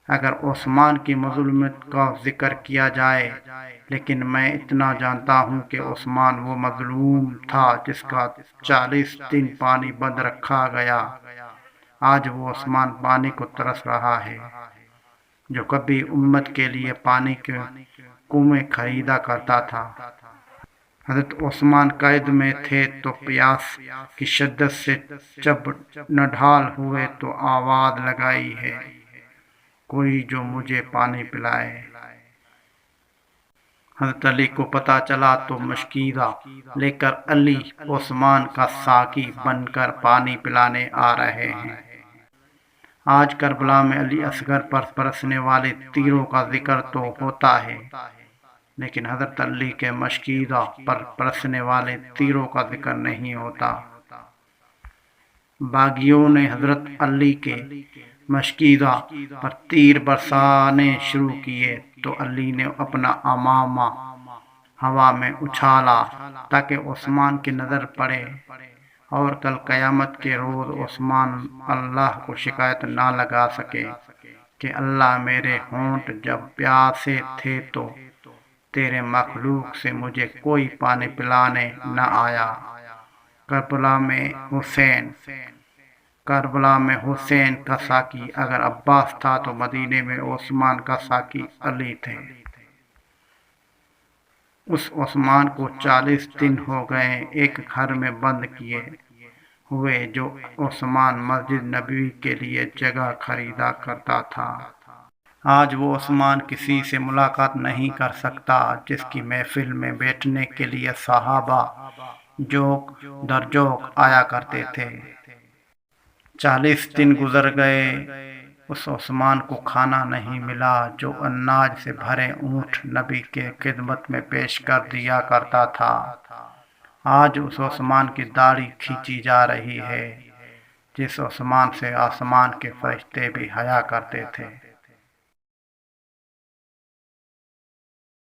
اگر عثمان کی مظلومیت کا ذکر کیا جائے، لیکن میں اتنا جانتا ہوں کہ عثمان وہ مظلوم تھا جس کا 40 دن پانی بند رکھا گیا۔ آج وہ عثمان پانی کو ترس رہا ہے جو کبھی امت کے لیے پانی کے کنویں خریدا کرتا تھا۔ حضرت عثمان قید میں تھے تو پیاس کی شدت سے جب نڈھال ہوئے تو آواز لگائی ہے، کوئی جو مجھے پانی پلائے۔ حضرت علی کو پتہ چلا تو مشکیزہ لے کر علی عثمان کا ساقی بن کر پانی پلانے آ رہے ہیں۔ آج کربلا میں علی اصغر پر برسنے والے تیروں کا ذکر تو ہوتا ہے، لیکن حضرت علی کے مشکیزہ پر برسنے والے تیروں کا ذکر نہیں ہوتا۔ باغیوں نے حضرت علی کے مشکیزہ پر تیر برسانے شروع کیے تو علی نے اپنا عمامہ ہوا میں اچھالا تاکہ عثمان کی نظر پڑے، اور کل قیامت کے روز عثمان اللہ کو شکایت نہ لگا سکے کہ اللہ میرے ہونٹ جب پیاسے تھے تو تیرے مخلوق سے مجھے کوئی پانی پلانے نہ آیا۔ کربلا میں حسین کا ساقی اگر عباس تھا تو مدینے میں عثمان کا ساقی علی تھے۔ اس عثمان کو 40 دن ہو گئے ایک گھر میں بند کیے ہوئے جو عثمان مسجد نبوی کے لیے جگہ خریدا کرتا تھا۔ آج وہ عثمان کسی سے ملاقات نہیں کر سکتا جس کی محفل میں بیٹھنے کے لیے صحابہ جوک در جوک آیا کرتے تھے۔ 40 دن گزر گئے، اس عثمان کو کھانا نہیں ملا جو اناج سے بھرے اونٹ نبی کے خدمت میں پیش کر دیا کرتا تھا۔ آج اس عثمان کی داڑھی کھینچی جا رہی ہے جس عثمان سے آسمان کے فرشتے بھی حیا کرتے تھے۔